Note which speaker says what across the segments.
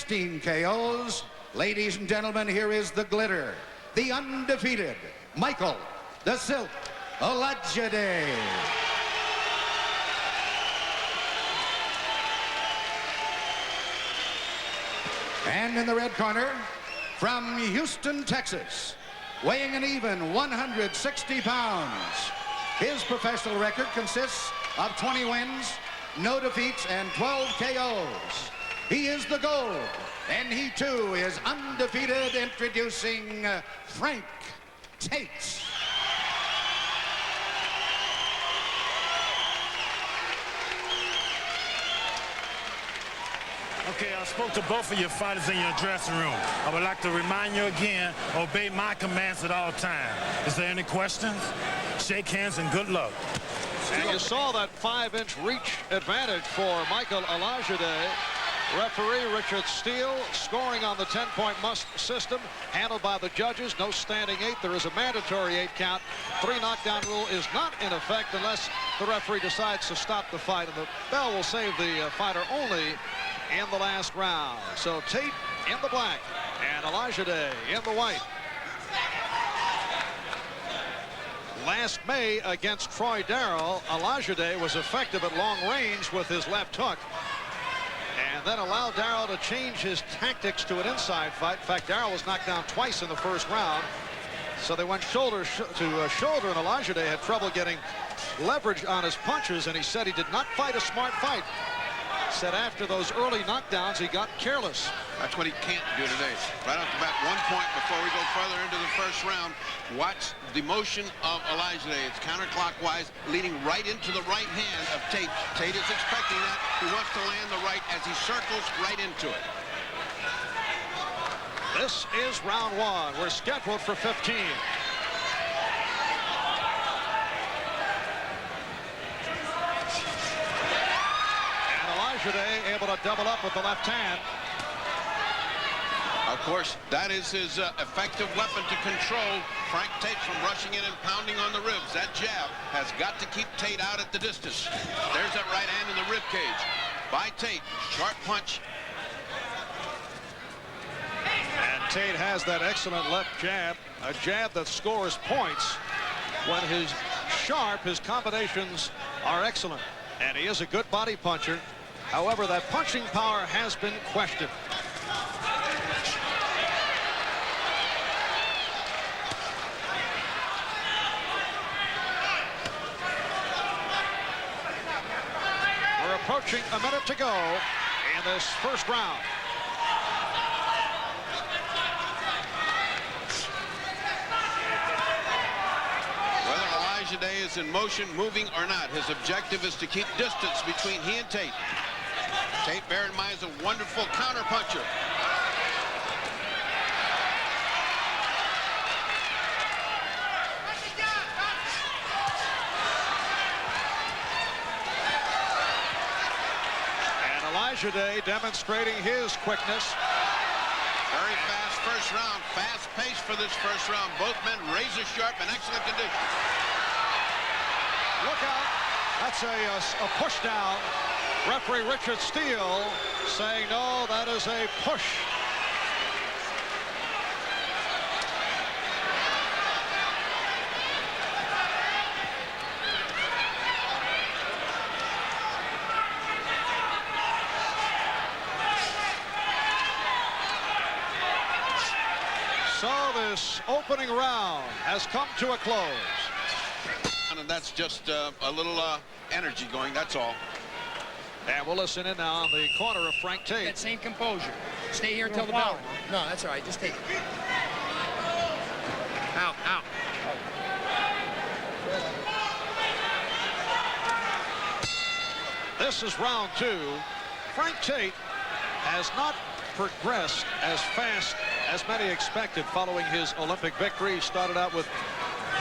Speaker 1: 16 KOs. Ladies and gentlemen, here is the glitter, the undefeated Michael the Silk Olajide. And in the red corner, from Houston, Texas, weighing an even 160 pounds. His professional record consists of 20 wins, no defeats, and 12 KOs. He is the gold, and he too is undefeated. Introducing Frank Tate.
Speaker 2: Okay, I spoke to both of your fighters in your dressing room. I would like to remind you again, obey my commands at all times. Is there any questions? Shake hands and good luck.
Speaker 3: And you saw that 5-inch reach advantage for Michael Olajide. Referee Richard Steele scoring on the 10-point must system, handled by the judges. No standing 8. There is a mandatory 8 count. 3 knockdown rule is not in effect unless the referee decides to stop the fight, and the bell will save the fighter only in the last round. So Tate in the black and Olajide in the white. Last May against Troy Darrell, Olajide was effective at long range with his left hook, and then allowed Darrell to change his tactics to an inside fight. In fact, Darrell was knocked down twice in the first round, so they went shoulder to shoulder, and Olajide had trouble getting leverage on his punches, and he said he did not fight a smart fight. Said after those early knockdowns, he got careless.
Speaker 4: That's what he can't do today. Right off the bat, 1 point before we go further into the first round. Watch the motion of Olajide. It's counterclockwise, leading right into the right hand of Tate. Tate is expecting that. He wants to land the right as he circles right into it.
Speaker 3: This is round 1. We're scheduled for 15. Olajide able to double up with the left hand.
Speaker 4: Of course, that is his effective weapon to control Frank Tate from rushing in and pounding on the ribs. That jab has got to keep Tate out at the distance. There's that right hand in the rib cage by Tate. Sharp punch.
Speaker 3: And Tate has that excellent left jab, a jab that scores points. When his sharp, his combinations are excellent. And he is a good body puncher. However, that punching power has been questioned. We're approaching a minute to go in this first round.
Speaker 4: Whether Olajide is in motion, moving or not, his objective is to keep distance between he and Tate. Tate, bear in mind, is a wonderful counterpuncher.
Speaker 3: And Olajide demonstrating his quickness.
Speaker 4: Very fast first round, fast pace for this first round. Both men razor sharp and excellent condition.
Speaker 3: Look out. That's a push down. Referee Richard Steele saying, no, that is a push. So this opening round has come to a close.
Speaker 4: And that's just a little energy going, that's all.
Speaker 3: And we'll listen in now on the corner of Frank Tate.
Speaker 5: That same composure. Stay here until the bell. No, that's all right. Just take it. Out, out.
Speaker 3: This is round 2. Frank Tate has not progressed as fast as many expected following his Olympic victory. He started out with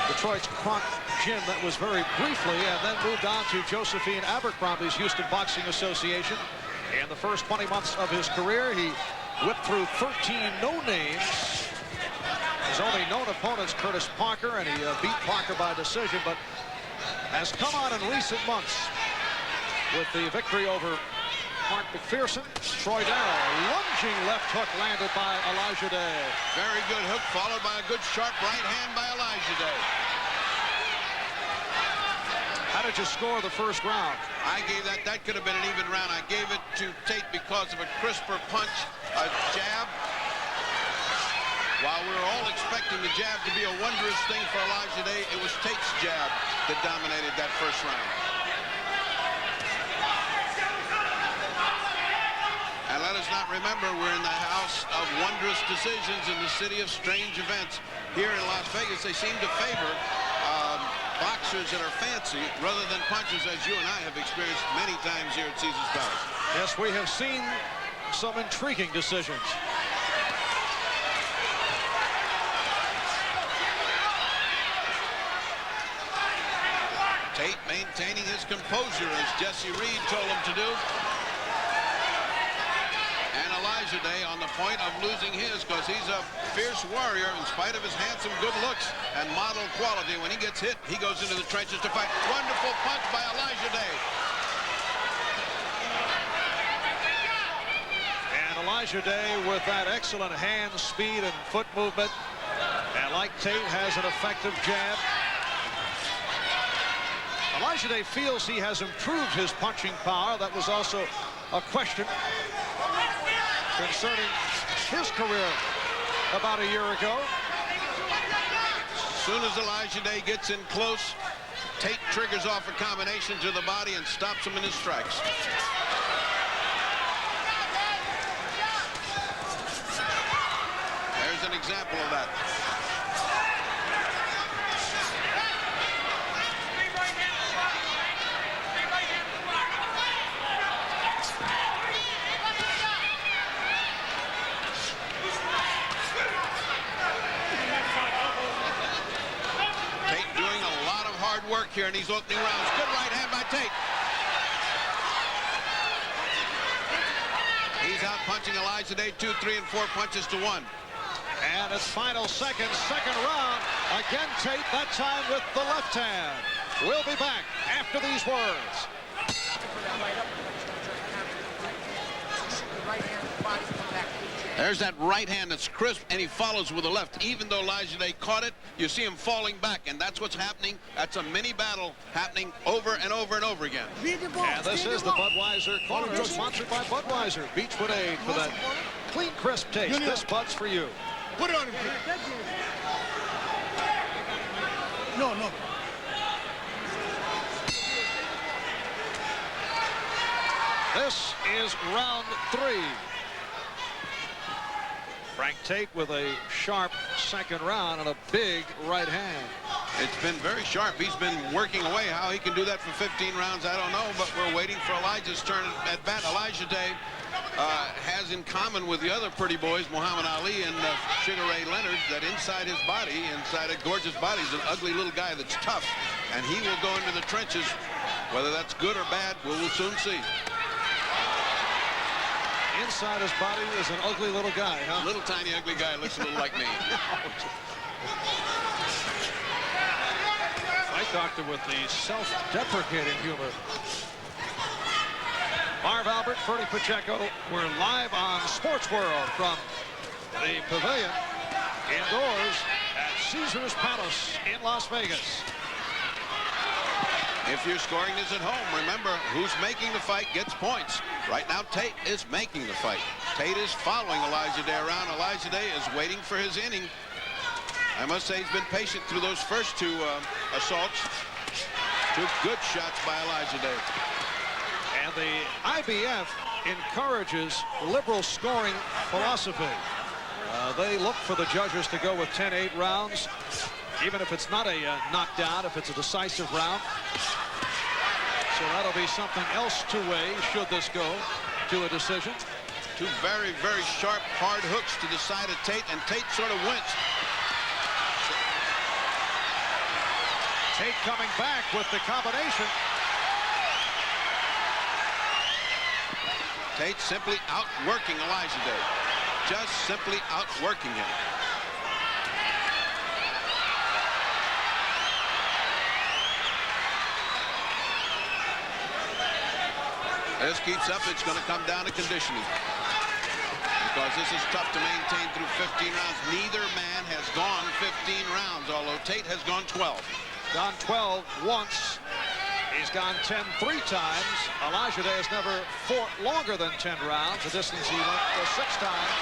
Speaker 3: Detroit's Kronk gym that was very briefly, and then moved on to Josephine Abercrombie's Houston Boxing Association. In the first 20 months of his career, he whipped through 13 no-names. His only known opponent's Curtis Parker, and he beat Parker by decision, but has come on in recent months with the victory over Mark McPherson. Troy Darrell, lunging left hook landed by Olajide.
Speaker 4: Very good hook, followed by a good sharp right hand by Olajide.
Speaker 3: How did you score the first round?
Speaker 4: I gave that could have been an even round. I gave it to Tate because of a crisper punch, a jab. While we were all expecting the jab to be a wondrous thing for Olajide, it was Tate's jab that dominated that first round. And let us not remember, we're in the house of wondrous decisions in the city of strange events. Here in Las Vegas, they seem to favor boxers that are fancy rather than punchers, as you and I have experienced many times here at Caesars Palace.
Speaker 3: Yes, we have seen some intriguing decisions.
Speaker 4: Tate maintaining his composure, as Jesse Reed told him to do. And Olajide on the point of losing his, because he's a fierce warrior in spite of his handsome good looks and model quality. When he gets hit, he goes into the trenches to fight. Wonderful punch by Olajide.
Speaker 3: And Olajide with that excellent hand speed and foot movement. And like Tate, has an effective jab. Olajide feels he has improved his punching power. That was also a question concerning his career about a year ago.
Speaker 4: As soon as Olajide gets in close, Tate triggers off a combination to the body and stops him in his tracks. There's an example of that. Work here in these opening rounds. Good right hand by Tate. He's out punching Olajide 2, 3, and 4 punches to 1.
Speaker 3: And it's final seconds, second round. Again, Tate, that time with the left hand. We'll be back after these words.
Speaker 4: There's that right hand that's crisp, and he follows with the left. Even though Olajide caught it, you see him falling back, and that's what's happening. That's a mini battle happening over and over and over again.
Speaker 3: And this is the Budweiser corner, sponsored by Budweiser. Beechwood Aid for that clean, crisp taste. This Bud's for you.
Speaker 5: Put it on him. No.
Speaker 3: This is round 3. Frank Tate with a sharp second round and a big right hand.
Speaker 4: It's been very sharp. He's been working away. How he can do that for 15 rounds, I don't know, but we're waiting for Elijah's turn at bat. Olajide has in common with the other pretty boys, Muhammad Ali and Sugar Ray Leonard, that inside his body, inside a gorgeous body, is an ugly little guy that's tough, and he will go into the trenches. Whether that's good or bad, we will soon see.
Speaker 3: Inside his body is an ugly little guy, huh?
Speaker 4: Little tiny ugly guy, looks a little like me.
Speaker 3: Fight doctor with the self-deprecating humor. Marv Albert, Ferdy Pacheco. We're live on Sports World from the Pavilion indoors at Caesars Palace in Las Vegas.
Speaker 4: If you're scoring this at home, remember, who's making the fight gets points. Right now, Tate is making the fight. Tate is following Olajide around. Olajide is waiting for his inning. I must say he's been patient through those first 2 assaults. 2 good shots by Olajide.
Speaker 3: And the IBF encourages liberal scoring philosophy. They look for the judges to go with 10-8 rounds, even if it's not a knockdown, if it's a decisive round. So that'll be something else to weigh should this go to a decision.
Speaker 4: 2 very, very sharp, hard hooks to the side of Tate, and Tate sort of winced.
Speaker 3: Tate coming back with the combination.
Speaker 4: Tate simply outworking Olajide. Just simply outworking him. this keeps up, it's going to come down to conditioning. Because this is tough to maintain through 15 rounds. Neither man has gone 15 rounds, although Tate has gone 12.
Speaker 3: Gone 12 once. He's gone 10 3 times. Olajide has never fought longer than 10 rounds. The distance he went was 6 times.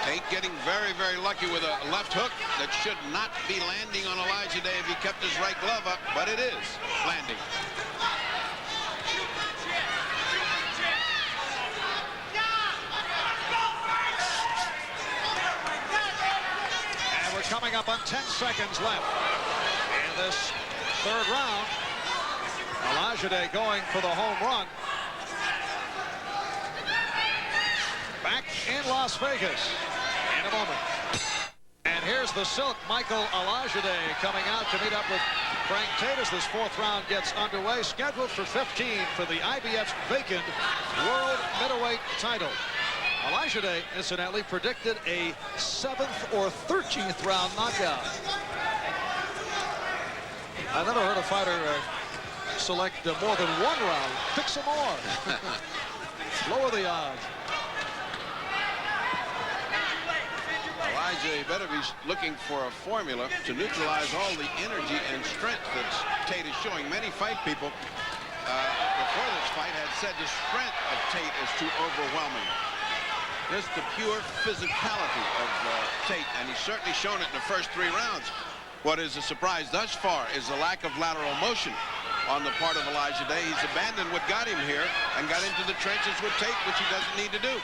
Speaker 4: Tate getting very, very lucky with a left hook that should not be landing on Olajide if he kept his right glove up, but it is landing.
Speaker 3: And we're coming up on 10 seconds left in this third round. Olajide going for the home run. Back in Las Vegas in a moment. And here's the Silk, Michael Olajide, coming out to meet up with Frank Tate as this fourth round gets underway. Scheduled for 15 for the IBF's vacant world middleweight title. Olajide, incidentally, predicted a 7th or 13th round knockout. I never heard a fighter select more than one round. Pick some more. Lower the odds.
Speaker 4: Olajide better be looking for a formula to neutralize all the energy and strength that Tate is showing. Many fight people before this fight had said the strength of Tate is too overwhelming. Just the pure physicality of Tate, and he's certainly shown it in the first 3 rounds. What is a surprise thus far is the lack of lateral motion on the part of Olajide. He's abandoned what got him here and got into the trenches with Tate, which he doesn't need to do.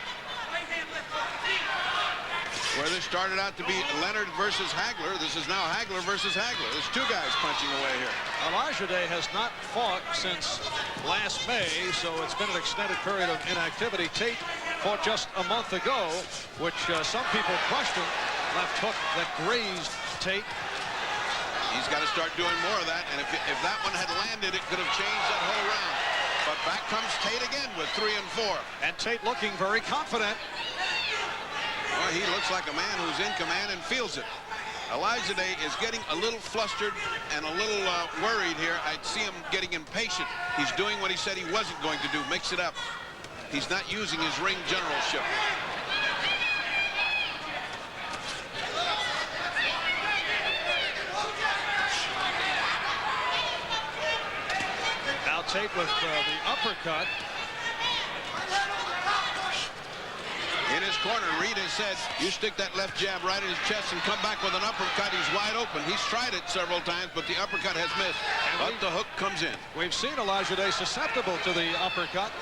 Speaker 4: Where this started out to be Leonard versus Hagler, this is now Hagler versus Hagler. There's 2 guys punching away here.
Speaker 3: Olajide has not fought since last May, so it's been an extended period of inactivity. Tate fought just a month ago, which some people questioned. Left hook that grazed Tate.
Speaker 4: He's got to start doing more of that, and if that one had landed, it could have changed that whole round. But back comes Tate again with 3 and 4.
Speaker 3: And Tate looking very confident.
Speaker 4: Well, he looks like a man who's in command and feels it. Olajide is getting a little flustered and a little worried here. I'd see him getting impatient. He's doing what he said he wasn't going to do, mix it up. He's not using his ring generalship.
Speaker 3: Now Tate with the uppercut.
Speaker 4: In his corner, Reed has said, you stick that left jab right in his chest and come back with an uppercut. He's wide open. He's tried it several times, but the uppercut has missed. But the hook comes in.
Speaker 3: We've seen Olajide susceptible to the uppercut.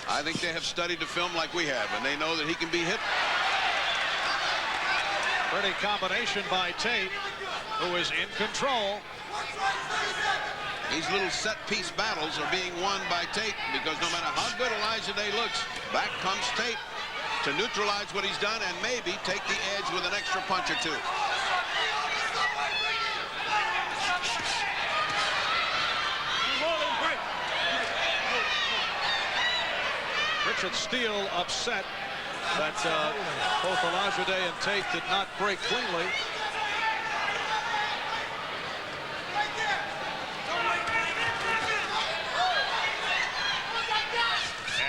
Speaker 4: I think they have studied the film like we have, and they know that he can be hit.
Speaker 3: Pretty combination by Tate, who is in control.
Speaker 4: These little set-piece battles are being won by Tate because no matter how good Olajide looks, back comes Tate to neutralize what he's done and maybe take the edge with an extra punch or 2.
Speaker 3: Richard Steele upset that both Olajide and Tate did not break cleanly.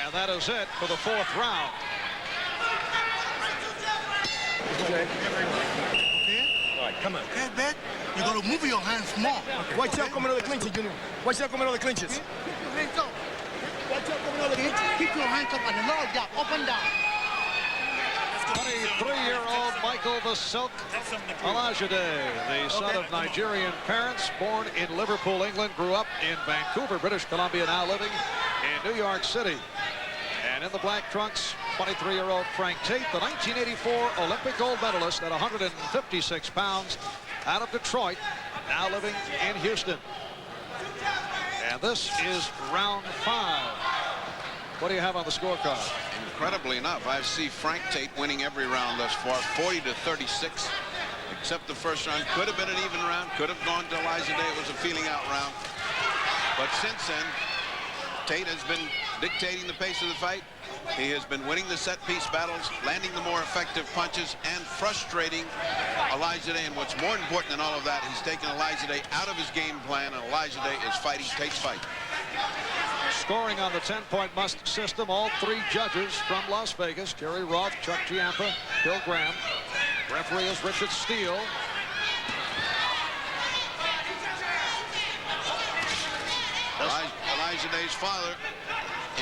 Speaker 3: And that is it for the 4th round.
Speaker 6: Okay. All right, come on.
Speaker 7: Okay, bet. You got to move your hands more.
Speaker 6: Okay. Watch out coming out of the clinches, Junior. Watch out coming out of the clinches.
Speaker 7: Keep your hands up. Watch out coming out of the clinches. Keep your hands up and a lower jab, up and down.
Speaker 3: 23-year-old Michael the Silk Olajide, the son of Nigerian parents, born in Liverpool, England, grew up in Vancouver, British Columbia, now living in New York City. And in the black trunks, 23-year-old Frank Tate, the 1984 Olympic gold medalist at 156 pounds out of Detroit, now living in Houston. And this is round 5. What do you have on the scorecard?
Speaker 4: Incredibly enough, I see Frank Tate winning every round thus far, 40-36, except the first round. Could have been an even round, could have gone to Olajide. It was a feeling out round. But since then, Tate has been dictating the pace of the fight. He has been winning the set-piece battles, landing the more effective punches, and frustrating Olajide. And what's more important than all of that, he's taken Olajide out of his game plan, and Olajide is fighting Tate's fight.
Speaker 3: Scoring on the 10-point must system. All three judges from Las Vegas: Jerry Roth, Chuck Giampa, Bill Graham. Referee is Richard Steele.
Speaker 4: Olajide's father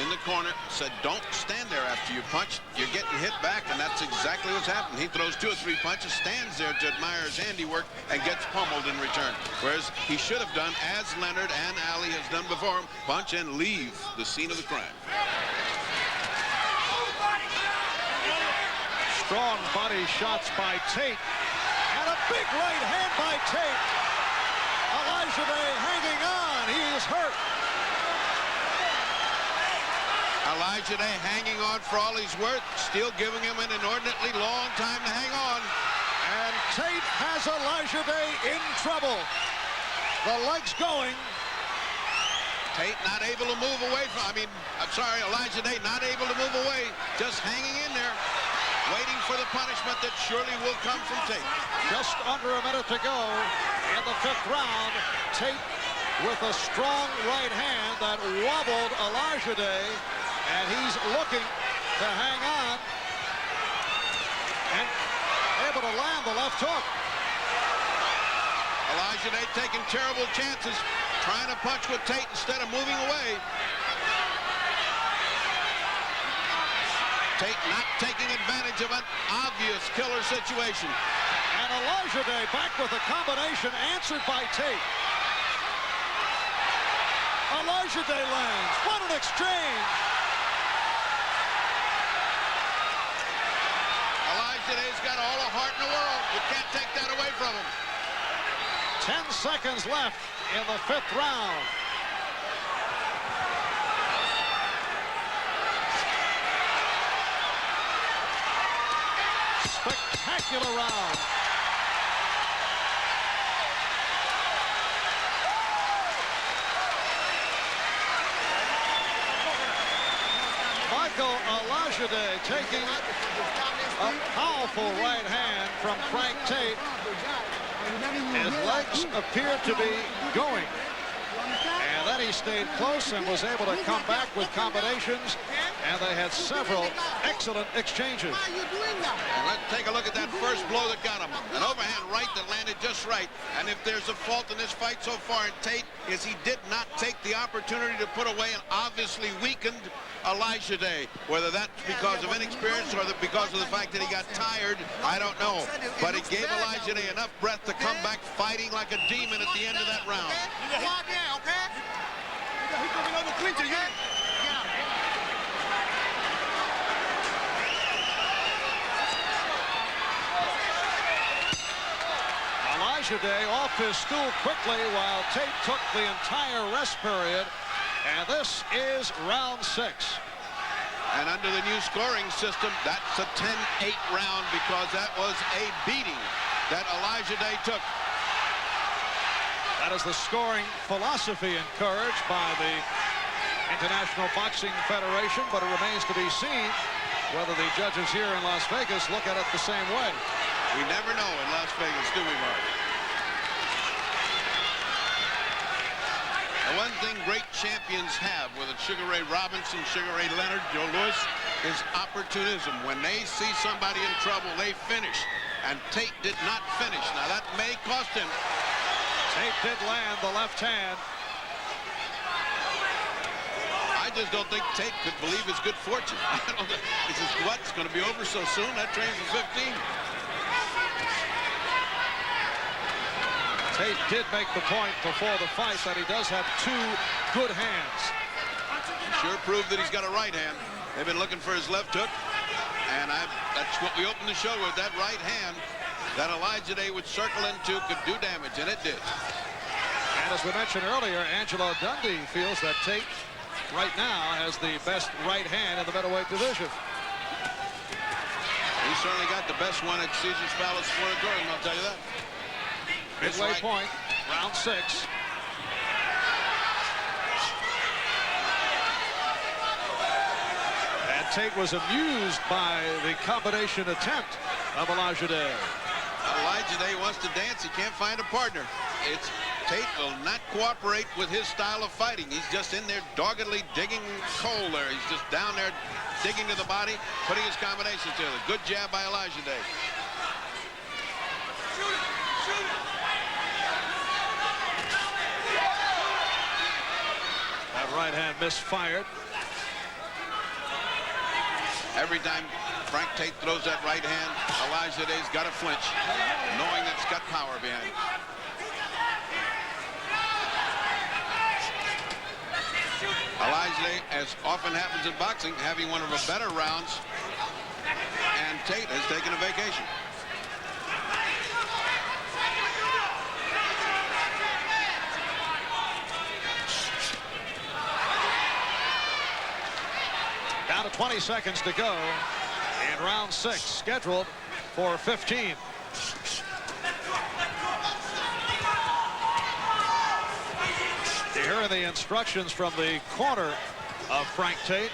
Speaker 4: in the corner said, don't stand there after you punch. You're getting hit back, and that's exactly what's happened. He throws 2 or 3 punches, stands there to admire his handiwork, and gets pummeled in return. Whereas he should have done, as Leonard and Ali has done before him, punch and leave the scene of the crime.
Speaker 3: Strong body shots by Tate. And a big right hand by Tate. Olajide hanging on. He is hurt.
Speaker 4: Olajide hanging on for all he's worth, still giving him an inordinately long time to hang on.
Speaker 3: And Tate has Olajide in trouble. The legs going.
Speaker 4: Tate not able to move away from, Olajide not able to move away, just hanging in there, waiting for the punishment that surely will come from Tate.
Speaker 3: Just under a minute to go in the 5th round. Tate with a strong right hand that wobbled Olajide, and he's looking to hang on and able to land the left hook.
Speaker 4: Olajide taking terrible chances, trying to punch with Tate instead of moving away. Tate not taking advantage of an obvious killer situation.
Speaker 3: And Olajide back with a combination answered by Tate. Olajide lands. What an exchange.
Speaker 4: Olajide's got all the heart in the world. You can't take that away from him.
Speaker 3: 10 seconds left in the 5th round. Spectacular round. Michael Olajide taking a powerful right hand from Frank Tate. His legs appear to be going. And then he stayed close and was able to come back with combinations. And they had several excellent exchanges.
Speaker 4: And let's take a look at that first blow that got him. An overhand right that landed just right. And if there's a fault in this fight so far in Tate, is he did not take the opportunity to put away an obviously weakened Olajide. Whether that's because of inexperience or because of the fact that he got tired, I don't know. But it gave Olajide enough breath to come back fighting like a demon at the end of that round.
Speaker 3: Olajide off his stool quickly while Tate took the entire rest period. And this is round 6.
Speaker 4: And under the new scoring system, that's a 10-8 round because that was a beating that Olajide took.
Speaker 3: That is the scoring philosophy encouraged by the International Boxing Federation, but it remains to be seen whether the judges here in Las Vegas look at it the same way.
Speaker 4: We never know in Las Vegas, do we, Mark? The one thing great champions have, whether it's Sugar Ray Robinson, Sugar Ray Leonard, Joe Louis, is opportunism. When they see somebody in trouble, they finish. And Tate did not finish. Now, that may cost him.
Speaker 3: Tate did land the left hand.
Speaker 4: I just don't think Tate could believe his good fortune. He says, what? It's going to be over so soon? That train's at 15.
Speaker 3: Tate did make the point before the fight that he does have 2 good hands.
Speaker 4: Sure proved that he's got a right hand. They've been looking for his left hook, and that's what we opened the show with, that right hand that Olajide would circle into could do damage, and it did.
Speaker 3: And as we mentioned earlier, Angelo Dundee feels that Tate right now has the best right hand in the middleweight division.
Speaker 4: He certainly got the best one at Caesar's Palace Sportatorium, I'll tell you that.
Speaker 3: Midway point, round 6. And Tate was amused by the combination attempt of Olajide.
Speaker 4: Olajide wants to dance. He can't find a partner. Tate will not cooperate with his style of fighting. He's just in there doggedly digging coal there. He's just down there digging to the body, putting his combinations together. Good jab by Olajide.
Speaker 3: That right hand misfired.
Speaker 4: Every time Frank Tate throws that right hand, Olajide's got to flinch, knowing that it's got power behind it. Olajide, as often happens in boxing, having one of the better rounds, and Tate has taken a vacation.
Speaker 3: Down to 20 seconds to go in round 6, scheduled for 15. Here are the instructions from the corner of Frank Tate.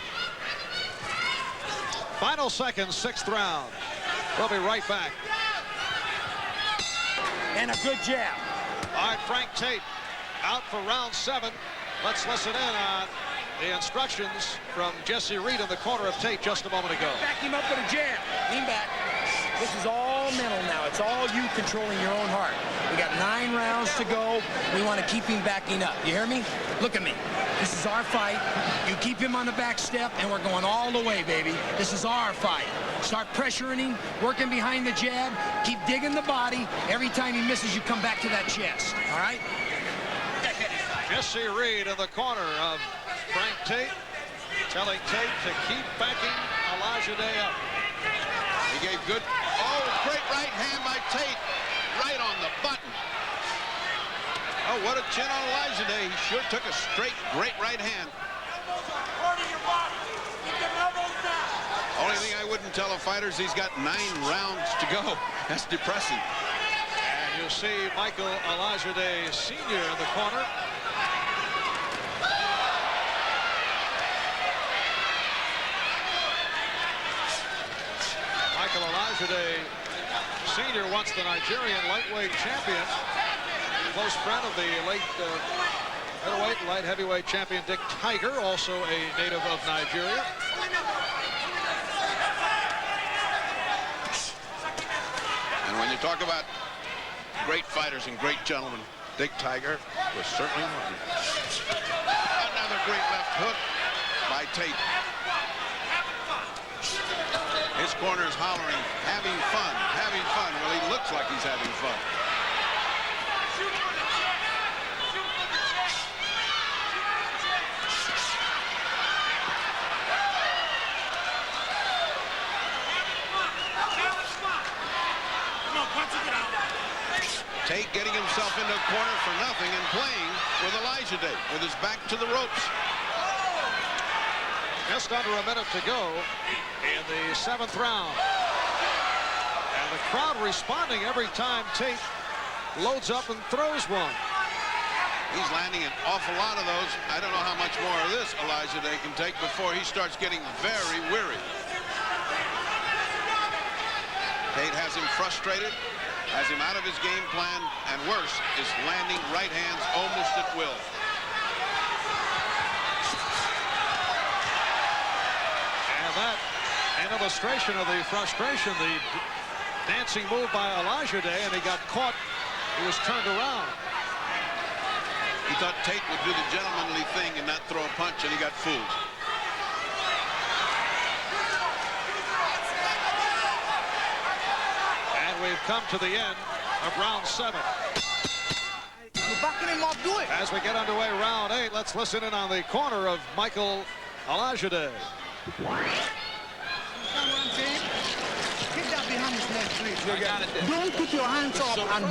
Speaker 3: Final seconds, 6th round. We'll be right back.
Speaker 6: And a good jab.
Speaker 3: All right, Frank Tate out for round 7. Let's listen in on the instructions from Jesse Reed in the corner of Tate just a moment ago.
Speaker 6: Back him up with a jab. Lean back. This is all mental now. It's all you controlling your own heart. We got 9 rounds to go. We want to keep him backing up. You hear me? Look at me. This is our fight. You keep him on the back step, and we're going all the way, baby. This is our fight. Start pressuring him, working behind the jab. Keep digging the body. Every time he misses, you come back to that chest. All right?
Speaker 3: Jesse Reed in the corner of Frank Tate, telling Tate to keep backing Olajide up.
Speaker 4: He gave good, great right hand by Tate, right on the button. Oh, what a chin on Olajide. He sure took a straight, great right hand. Only thing I wouldn't tell a fighter is he's got 9 rounds to go. That's depressing.
Speaker 3: And you see Michael Olajide Sr. in the corner. Michael Olajide Sr. once the Nigerian lightweight champion, close friend of the late middleweight and light heavyweight champion Dick Tiger, also a native of Nigeria.
Speaker 4: And when you talk about great fighters and great gentlemen, Dick Tiger was certainly one. Another great left hook by Tate. His corner is hollering, having fun, having fun. Well, he looks like he's having fun. Tate getting himself into a corner for nothing and playing with Olajide with his back to the ropes.
Speaker 3: Just under a minute to go in the 7th round. And the crowd responding every time Tate loads up and throws one.
Speaker 4: He's landing an awful lot of those. I don't know how much more of this Olajide can take before he starts getting very weary. Tate has him frustrated, has him out of his game plan, and worse, is landing right hands almost at will.
Speaker 3: That an illustration of the frustration, the dancing move by Olajide, and he got caught. He was turned around.
Speaker 4: He thought Tate would do the gentlemanly thing and not throw a punch, and he got fooled.
Speaker 3: And we've come to the end of round 7.
Speaker 7: You're backing him up, do it.
Speaker 3: As we get underway round 8, let's listen in on the corner of Michael Olajide.
Speaker 7: You know what I'm saying? Get that behind his neck, please. Don't put your hands up and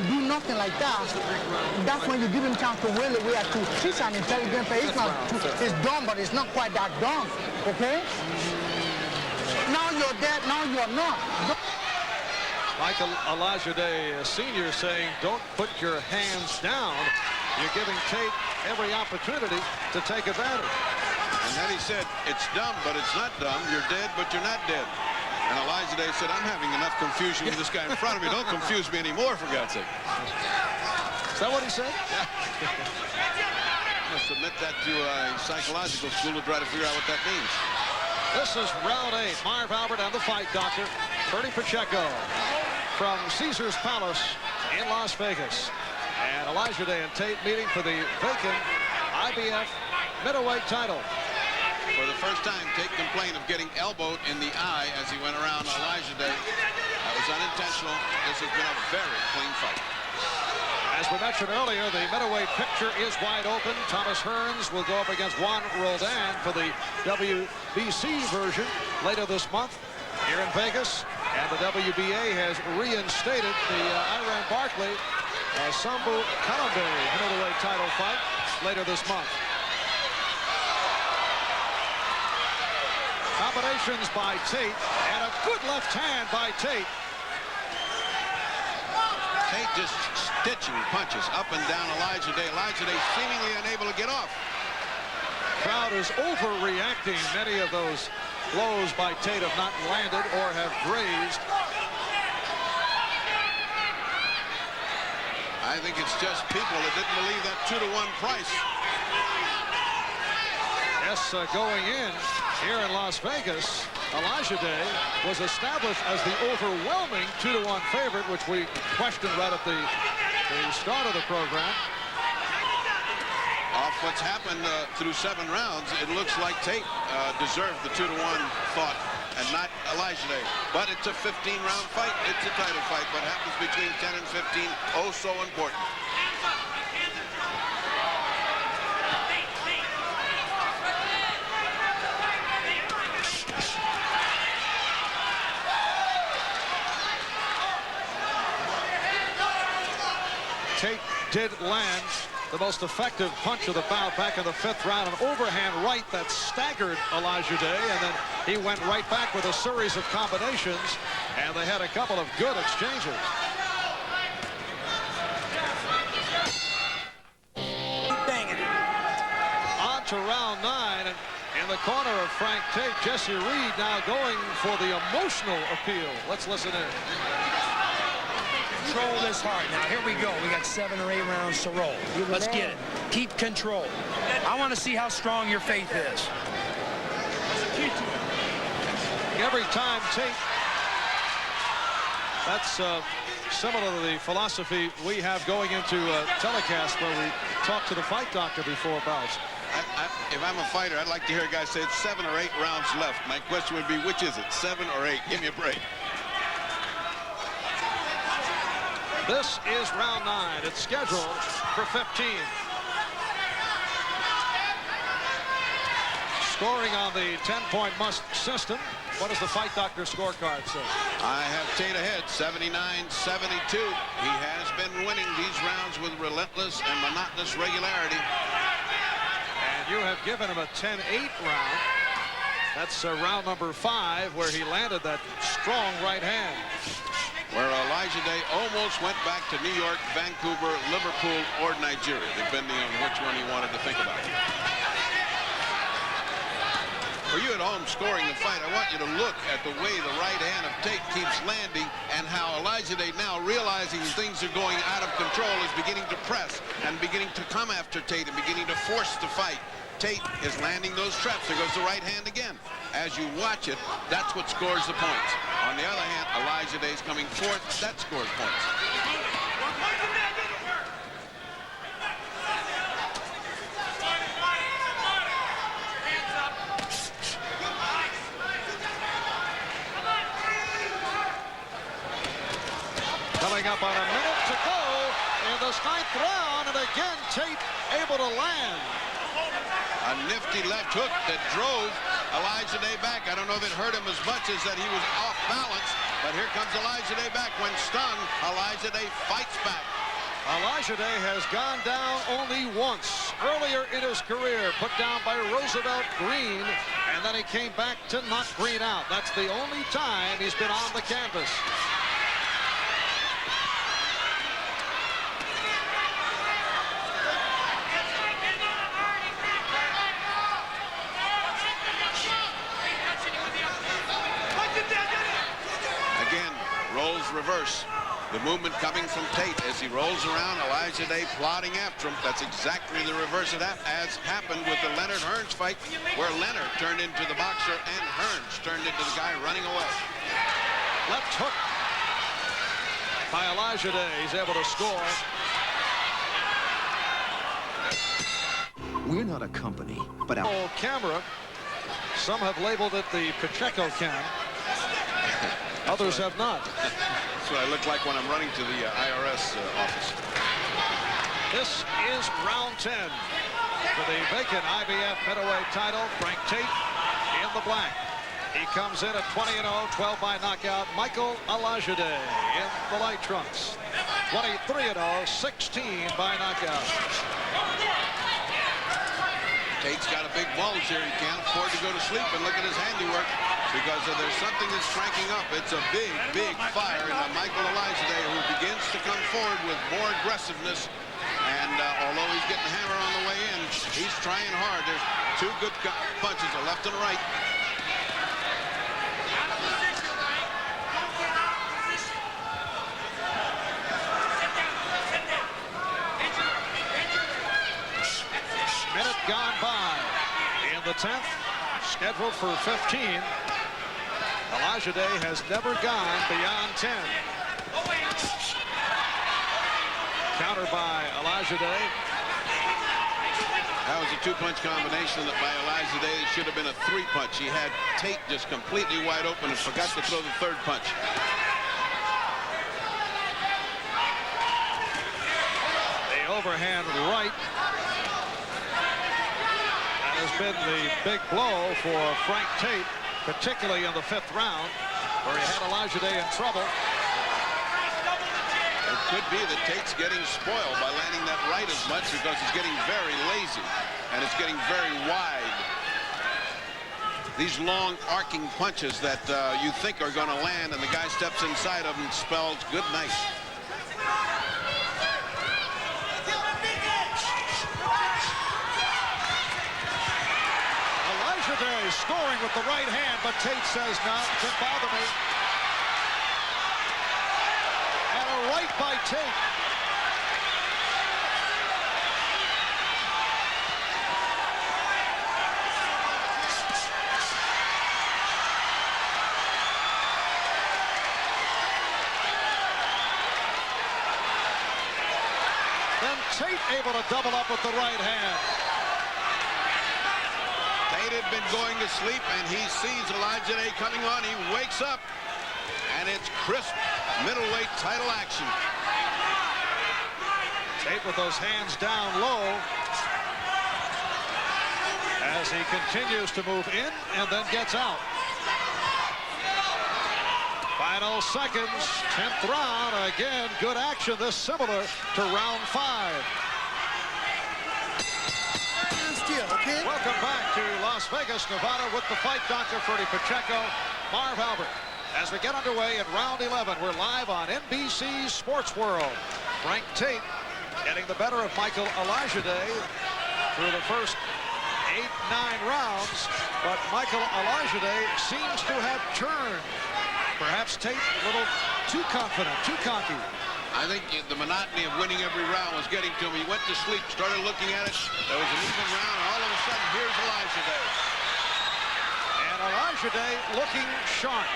Speaker 7: do nothing like that. That's when you give him chance to wheel away at 2. He's an intelligent player. He's dumb, but it's not quite that dumb. Okay? Now you're dead. Now you're not.
Speaker 3: Michael Olajide Sr. saying, don't put your hands down. You're giving Tate every opportunity to take advantage.
Speaker 4: And then he said, it's dumb, but it's not dumb. You're dead, but you're not dead. And Olajide said, I'm having enough confusion with this guy in front of me. Don't confuse me anymore, for God's sake.
Speaker 3: Is that what he said?
Speaker 4: Yeah. Must submit that to a psychological school to try to figure out what that means.
Speaker 3: This is round 8. Marv Albert and the fight doctor, Bernie Pacheco, from Caesar's Palace in Las Vegas. And Olajide and Tate meeting for the vacant IBF middleweight title.
Speaker 4: For the first time, Tate complained of getting elbowed in the eye as he went around Olajide. That was unintentional. This has been a very clean fight.
Speaker 3: As we mentioned earlier, the middleweight picture is wide open. Thomas Hearns will go up against Juan Roldan for the WBC version later this month here in Vegas. And the WBA has reinstated the Iran Barkley Sambu Kalambe middleweight title fight later this month. Combinations by Tate, and a good left hand by Tate.
Speaker 4: Tate just stitching punches up and down Olajide. Olajide seemingly unable to get off.
Speaker 3: Crowd is overreacting. Many of those blows by Tate have not landed or have grazed.
Speaker 4: I think it's just people that didn't believe that 2-to-1 price.
Speaker 3: Yes, going in here in Las Vegas, Olajide was established as the overwhelming 2-to-1 favorite, which we questioned right at the start of the program.
Speaker 4: Off what's happened through 7 rounds, it looks like Tate deserved the 2-to-1 thought and not Olajide. But it's a 15-round fight. It's a title fight. What happens between 10 and 15, oh so important.
Speaker 3: Tate did land the most effective punch of the bout back in the 5th round, an overhand right that staggered Olajide, and then he went right back with a series of combinations, and they had a couple of good exchanges.
Speaker 6: Banging.
Speaker 3: On to round 9, and in the corner of Frank Tate, Jesse Reed now going for the emotional appeal. Let's listen in.
Speaker 6: Control this hard. Now, here we go. We got 7 or 8 rounds to roll. Let's get it. Keep control. I want to see how strong your faith is.
Speaker 3: Every time Tate, that's similar to the philosophy we have going into telecast where we talk to the fight doctor before bouts.
Speaker 4: If I'm a fighter, I'd like to hear a guy say it's 7 or 8 rounds left. My question would be, which is it, 7 or 8? Give me a break.
Speaker 3: This is round 9. It's scheduled for 15. Scoring on the 10-point must system. What does the fight doctor scorecard say?
Speaker 4: I have Tate ahead, 79-72. He has been winning these rounds with relentless and monotonous regularity.
Speaker 3: And you have given him a 10-8 round. That's round number 5, where he landed that strong right hand.
Speaker 4: Where Olajide almost went back to New York, Vancouver, Liverpool, or Nigeria, depending on which one he wanted to think about. For you at home scoring the fight, I want you to look at the way the right hand of Tate keeps landing and how Olajide, now realizing things are going out of control, is beginning to press and beginning to come after Tate and beginning to force the fight. Tate is landing those traps. There goes the right hand again. As you watch it, that's what scores the points. On the other hand, Olajide is coming fourth. That scores points.
Speaker 3: Coming up on a minute to go in this 9th round, and again Tate able to land.
Speaker 4: A nifty left hook that drove Olajide back. I don't know if it hurt him as much as that he was off balance, but here comes Olajide back. When stung, Olajide fights back.
Speaker 3: Olajide has gone down only once earlier in his career, put down by Roosevelt Green, and then he came back to knock Green out. That's the only time he's been on the canvas.
Speaker 4: reverse. The movement coming from Tate as he rolls around. Olajide plodding after him. That's exactly the reverse of that, as happened with the Leonard Hearns fight, where Leonard turned into the boxer and Hearns turned into the guy running away.
Speaker 3: Left hook by Olajide. He's able to score.
Speaker 8: We're not a company, but our
Speaker 3: Camera. Some have labeled it the Pacheco cam. Others have not.
Speaker 4: That's what I look like when I'm running to the IRS office.
Speaker 3: This is round 10 for the vacant IBF middleweight title. Frank Tate in the black. He comes in at 20-0, 12 by knockout. Michael Olajide in the light trunks. 23-0, 16 by knockout.
Speaker 4: Tate's got a big bulge here. He can't afford to go to sleep and look at his handiwork, because if there's something that's cranking up, it's a big, big fire into Michael Olajide, who begins to come forward with more aggressiveness. And although he's getting hammered on the way in, he's trying hard. There's two good punches, a left and a right.
Speaker 3: Minute gone by in the 10th, scheduled for 15. Olajide has never gone beyond 10. Counter by Olajide.
Speaker 4: That was a two-punch combination that by Olajide. It should have been a three-punch. He had Tate just completely wide open and forgot to throw the third punch.
Speaker 3: The overhand right. That has been the big blow for Frank Tate, particularly in the 5th round, where he had Olajide in trouble.
Speaker 4: It could be that Tate's getting spoiled by landing that right as much, because he's getting very lazy and it's getting very wide. These long arcing punches that you think are going to land, and the guy steps inside of them and spells good night.
Speaker 3: Olajide scoring with the right hand, but Tate says, no, it didn't bother me. And a right by Tate. Then Tate able to double up with the right hand.
Speaker 4: Tate had been going to sleep, and he sees Olajide coming on. He wakes up, and it's crisp middleweight title action.
Speaker 3: Tate with those hands down low as he continues to move in and then gets out. Final seconds, 10th round. Again, good action. This similar to round 5.
Speaker 7: Okay.
Speaker 3: Welcome back to Las Vegas, Nevada, with the fight doctor, Freddie Pacheco, Marv Albert. As we get underway in round 11, we're live on NBC Sports World. Frank Tate getting the better of Michael Olajide through the first 8-9 rounds, but Michael Olajide seems to have turned. Perhaps Tate a little too confident, too cocky.
Speaker 4: I think the monotony of winning every round was getting to him. He went to sleep, started looking at it. There was an even round, and all of a sudden, here's Olajide.
Speaker 3: And Olajide looking sharp,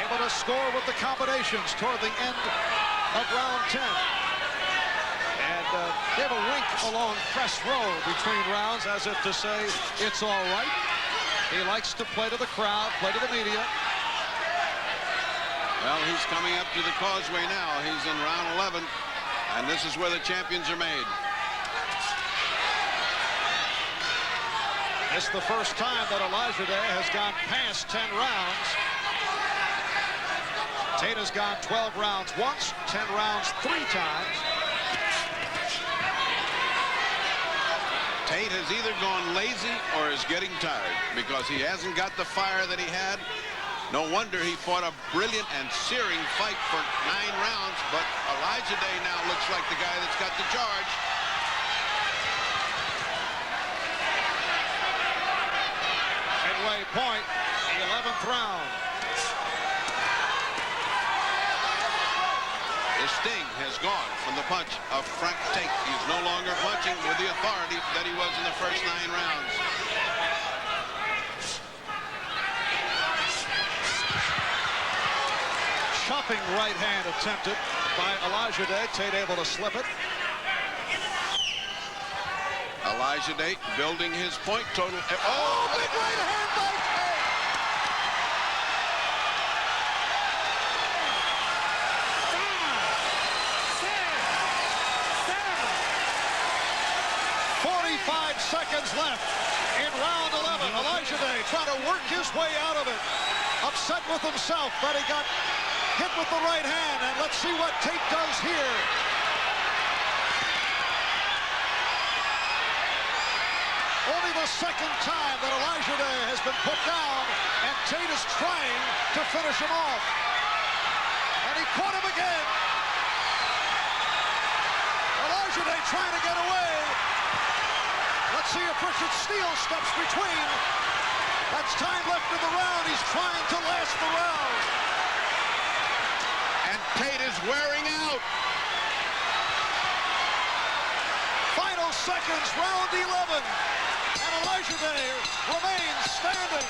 Speaker 3: able to score with the combinations toward the end of round 10. And gave a wink along press row between rounds, as if to say, it's all right. He likes to play to the crowd, play to the media.
Speaker 4: Well, he's coming up to the causeway now. He's in round 11, and this is where the champions are made.
Speaker 3: It's the first time that Olajide has gone past 10 rounds. Tate has gone 12 rounds once, 10 rounds 3 times.
Speaker 4: Tate has either gone lazy or is getting tired, because he hasn't got the fire that he had. No wonder he fought a brilliant and searing fight for 9 rounds, but Olajide now looks like the guy that's got the charge.
Speaker 3: Midway point, the 11th round.
Speaker 4: The sting has gone from the punch of Frank Tate. He's no longer punching with the authority that he was in the first 9 rounds.
Speaker 3: Chopping right hand attempted by Olajide. Tate able to slip it.
Speaker 4: Olajide building his point total. Oh, big right hand by Tate!
Speaker 3: 45 seconds left in round 11. Olajide trying to work his way out of it. Upset with himself, but he got hit with the right hand, and let's see what Tate does here. Only the second time that Olajide has been put down, and Tate is trying to finish him off. And he caught him again. Olajide trying to get away. Let's see if Richard Steele steps between. That's time left in the round. He's trying to last the round.
Speaker 4: And Tate is wearing out.
Speaker 3: Final seconds, round 11. And Olajide remains standing.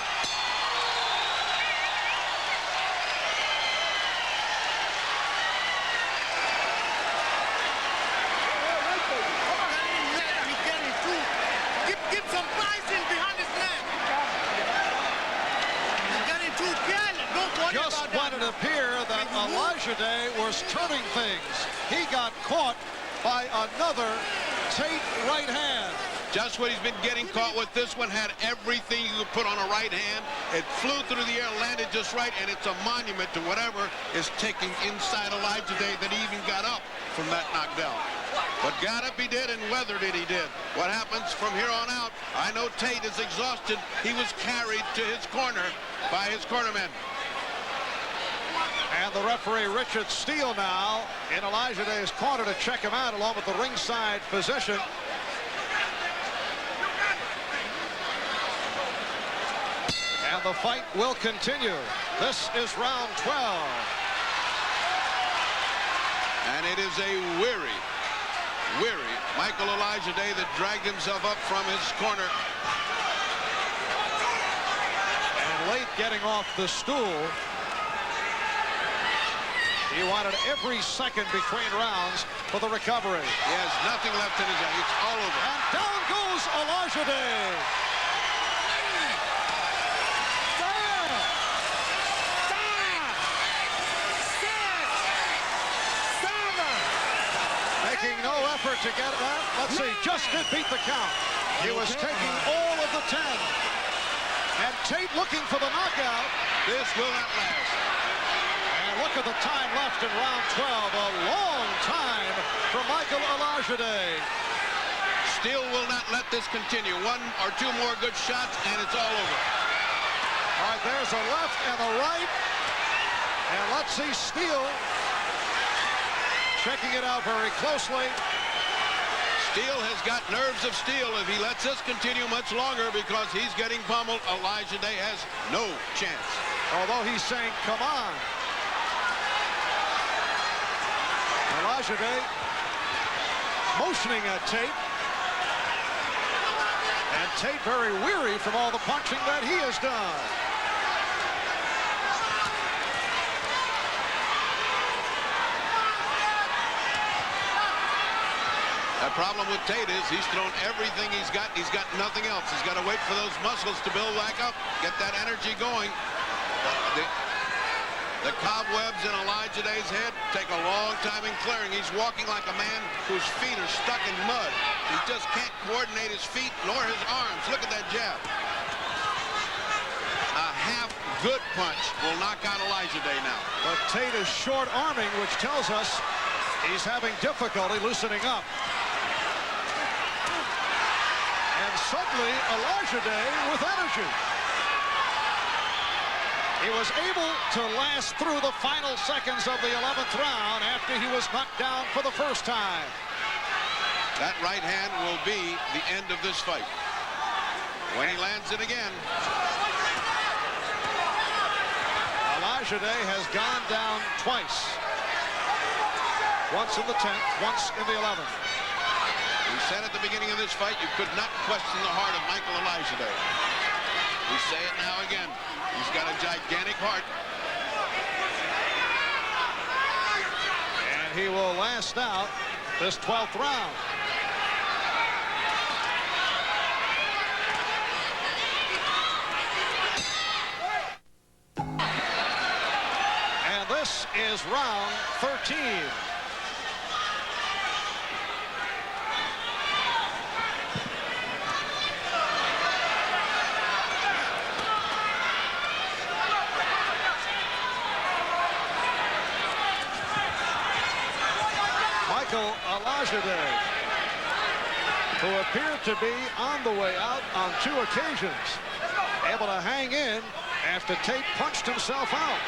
Speaker 7: Give some pricing behind his neck. He's getting too careless. Don't worry
Speaker 3: Just
Speaker 7: about
Speaker 3: when
Speaker 7: that.
Speaker 3: it appeared that Olajide was turning things, he got caught by another Tate right hand.
Speaker 4: Just what he's been getting caught with. This one had everything you could put on a right hand. It flew through the air, landed just right, and it's a monument to whatever is taking inside Olajide that he even got up from that knockdown. But got up he did, and weathered it he did. What happens from here on out, I know Tate is exhausted. He was carried to his corner by his cornermen.
Speaker 3: And the referee, Richard Steele, now in Olajide's corner to check him out, along with the ringside physician. And the fight will continue. This is round 12.
Speaker 4: And it is a weary Michael Olajide that dragged himself up from his corner.
Speaker 3: And late getting off the stool. He wanted every second between rounds for the recovery.
Speaker 4: He has nothing left in his hand. It's all over.
Speaker 3: And down goes Olajide. Making no effort to get that. Let's see, just did beat the count. He was taking all of the 10. And Tate looking for the knockout.
Speaker 4: This will not last.
Speaker 3: And look at the time left in round 12. A long time for Michael Olajide.
Speaker 4: Steele will not let this continue. 1 or 2 more good shots, and it's all over.
Speaker 3: All right, there's a left and a right. And let's see Steele checking it out very closely.
Speaker 4: Steele has got nerves of steel if he lets this continue much longer, because he's getting pummeled. Olajide has no chance.
Speaker 3: Although he's saying, come on. Olajide motioning at Tate. And Tate very weary from all the punching that he has done.
Speaker 4: The problem with Tate is he's thrown everything he's got. He's got nothing else. He's got to wait for those muscles to build back up, get that energy going. The cobwebs in Olajide's head take a long time in clearing. He's walking like a man whose feet are stuck in mud. He just can't coordinate his feet nor his arms. Look at that jab. A half good punch will knock out Olajide now.
Speaker 3: But Tate is short arming, which tells us he's having difficulty loosening up. And suddenly, Olajide with energy. He was able to last through the final seconds of the 11th round after he was knocked down for the first time.
Speaker 4: That right hand will be the end of this fight. When he lands it again.
Speaker 3: Olajide has gone down twice. Once in the 10th, once in the 11th.
Speaker 4: We said at the beginning of this fight, you could not question the heart of Michael Olajide. We say it now again. He's got a gigantic heart.
Speaker 3: And he will last out this 12th round. And this is round 13. Michael Olajide, who appeared to be on the way out on 2 occasions, able to hang in after Tate punched himself out.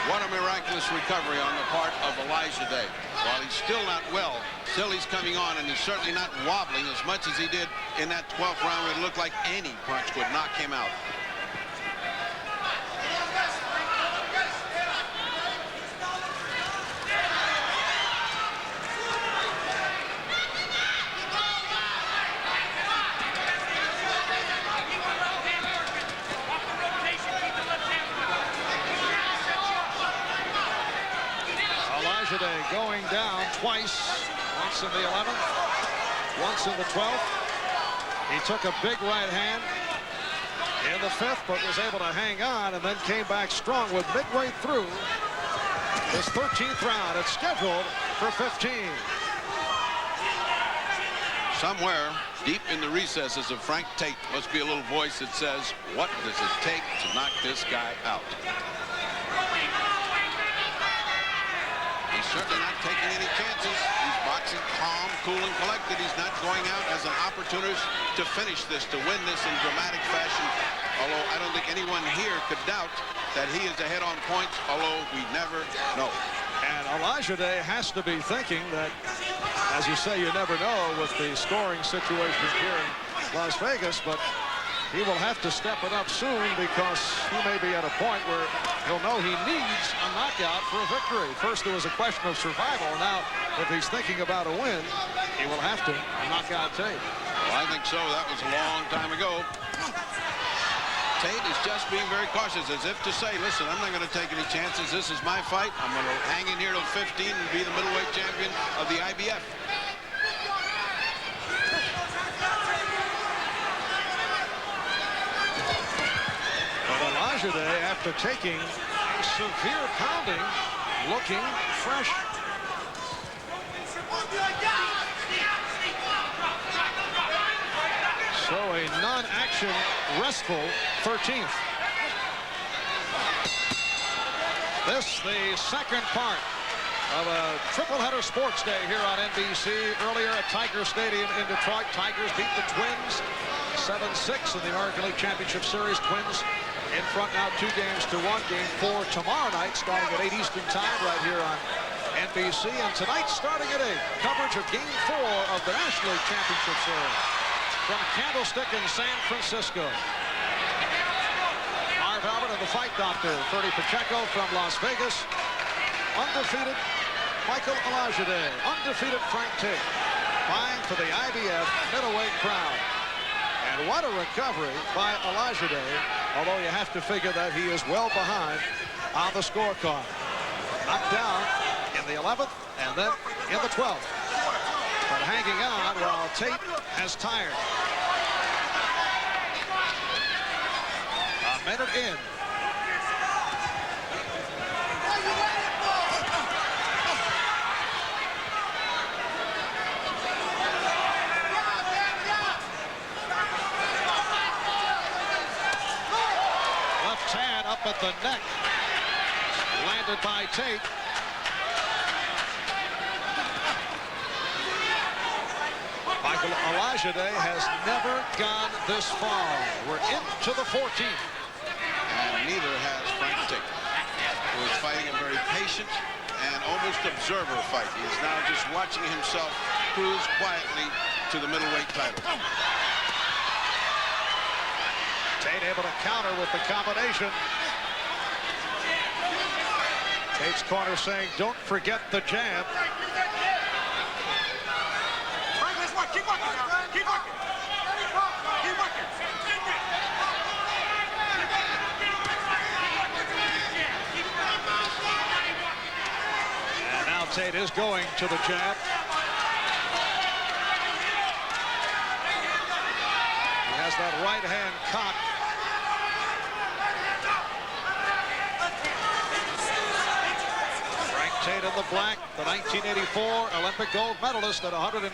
Speaker 4: What a miraculous recovery on the part of Olajide. While he's still not well, still he's coming on, and he's certainly not wobbling as much as he did in that 12th round where it looked like any punch would knock him out.
Speaker 3: Olajide going down twice, once in the 11th, once in the 12th. He took a big right hand in the 5th, but was able to hang on and then came back strong with midway through this 13th round. It's scheduled for 15.
Speaker 4: Somewhere deep in the recesses of Frank Tate must be a little voice that says, what does it take to knock this guy out? He's certainly not taking any chances. He's boxing calm, cool, and collected. He's not going out as an opportunist to finish this, to win this in dramatic fashion. Although I don't think anyone here could doubt that he is ahead on points, although we never know.
Speaker 3: And Olajide has to be thinking that, as you say, you never know with the scoring situation here in Las Vegas, but he will have to step it up soon because he may be at a point where he'll know he needs a knockout for a victory. First, there was a question of survival. Now, if he's thinking about a win, he will have to knock out Tate.
Speaker 4: Well, I think so. That was a long time ago. Tate is just being very cautious, as if to say, listen, I'm not going to take any chances. This is my fight. I'm going to hang in here till 15 and be the middleweight champion of the IBF.
Speaker 3: Olajide, after taking a severe pounding, looking fresh. So a non-action, restful 13th. This the second part of a triple-header sports day here on NBC. Earlier at Tiger Stadium in Detroit, Tigers beat the Twins 7-6 in the American League Championship Series. Twins in front now 2-1. Game 4 tomorrow night, starting at 8 Eastern time right here on NBC. And tonight, starting at 8, coverage of Game 4 of the National League Championship Series from Candlestick in San Francisco. Marv Albert and the Fight Doctor, Ferdy Pacheco from Las Vegas. Undefeated Michael Olajide, undefeated Frank Tate, vying for the IBF middleweight crown. And what a recovery by Olajide, although you have to figure that he is well behind on the scorecard. Knocked down in the 11th and then in the 12th. But hanging on while Tate has tired. A minute in. Up at the neck, landed by Tate. Michael Olajide has never gone this far. We're into the 14th.
Speaker 4: And neither has Frank Tate, who is fighting a very patient an almost observer fight. He is now just watching himself cruise quietly to the middleweight title.
Speaker 3: Tate able to counter with the combination. Tate's corner saying, don't forget the jab.
Speaker 9: Keep working now. Keep working. Keep working.
Speaker 3: And now Tate is going to the jab. He has that right hand cocked. Tate in the black, the 1984 Olympic gold medalist at 156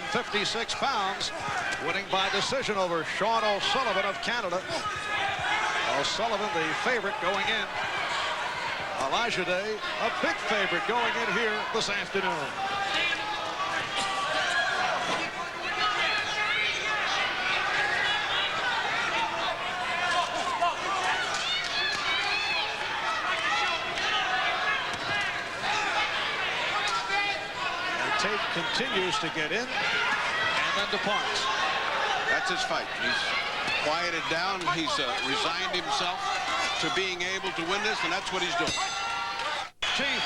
Speaker 3: pounds, winning by decision over Sean O'Sullivan of Canada. O'Sullivan, the favorite going in. Olajide, a big favorite going in here this afternoon. Tate continues to get in and then departs.
Speaker 4: That's his fight. He's quieted down. He's resigned himself to being able to win this, and that's what he's doing.
Speaker 3: Chief,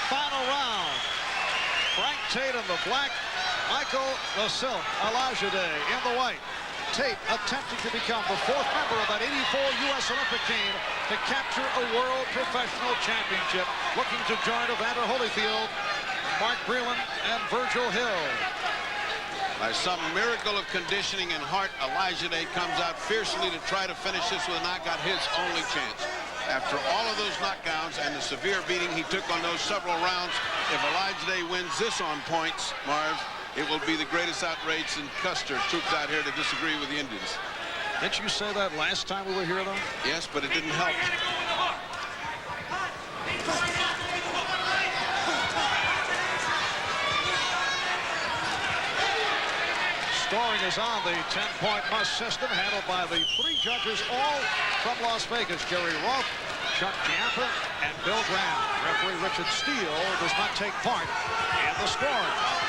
Speaker 3: final round. Frank Tate in the black, Michael Olajide in the white. Tate attempting to become the fourth member of that 84 U.S. Olympic team to capture a World Professional Championship, looking to join Evander Holyfield, Mark Breland, and Virgil Hill.
Speaker 4: By some miracle of conditioning and heart, Olajide comes out fiercely to try to finish this with a knockout, his only chance. After all of those knockdowns and the severe beating he took on those several rounds, if Olajide wins this on points, Marv, it will be the greatest outrage since Custer trooped out here to disagree with the Indians.
Speaker 3: Didn't you say that last time we were here, though?
Speaker 4: Yes, but it didn't help.
Speaker 3: Scoring is on the 10-point must system, handled by the three judges, all from Las Vegas. Jerry Roth, Chuck Giampa, and Bill Graham. Referee Richard Steele does not take part in the scoring.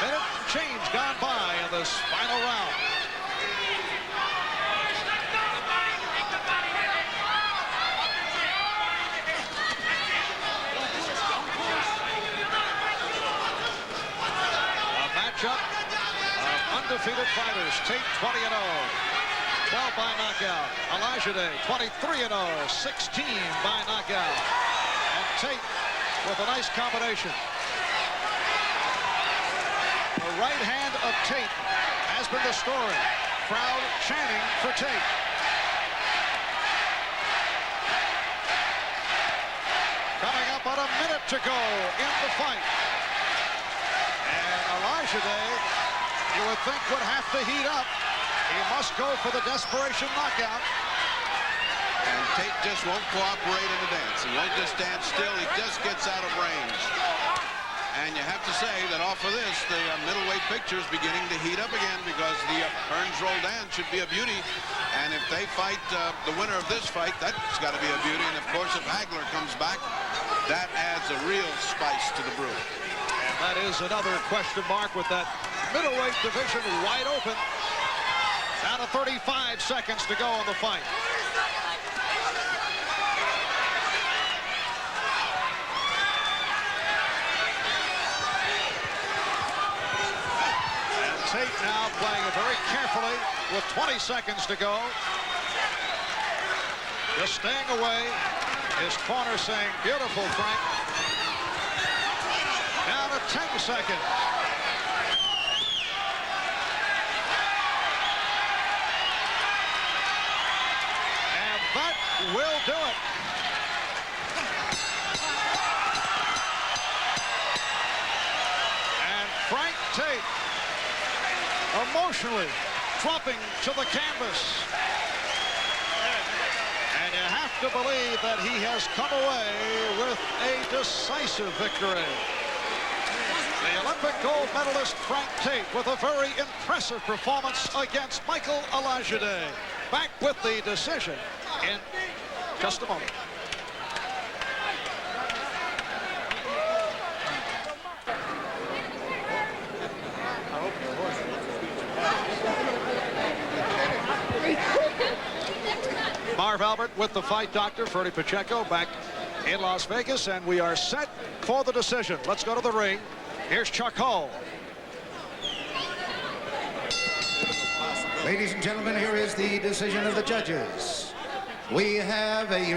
Speaker 3: Minute and change gone by in this final round. A matchup of undefeated fighters. Tate 20-0, 12 by knockout. Olajide 23-0, 16 by knockout. And Tate with a nice combination. The right hand of Tate has been the story. Crowd chanting for Tate. Coming up on a minute to go in the fight. And Olajide, you would think, would have to heat up. He must go for the desperation knockout.
Speaker 4: And Tate just won't cooperate in the dance. He won't just stand still. He just gets out of range. And you have to say that off of this, the middleweight picture is beginning to heat up again, because the Hearns Roldan should be a beauty. And if they fight the winner of this fight, that's got to be a beauty. And of course, if Hagler comes back, that adds a real spice to the brew.
Speaker 3: And that is another question mark with that middleweight division wide open. Down to 35 seconds to go in the fight. And Tate now playing it very carefully with 20 seconds to go. Just staying away. His corner saying, beautiful, Frank. Down to 10 seconds. That will do it. And Frank Tate emotionally dropping to the canvas. And you have to believe that he has come away with a decisive victory. The Olympic gold medalist Frank Tate with a very impressive performance against Michael Olajide. Back with the decision in just a moment. Marv Albert with the fight doctor, Ferdy Pacheco, back in Las Vegas, and we are set for the decision. Let's go to the ring. Here's Chuck Hull.
Speaker 1: Ladies and gentlemen, here is the decision of the judges. We have a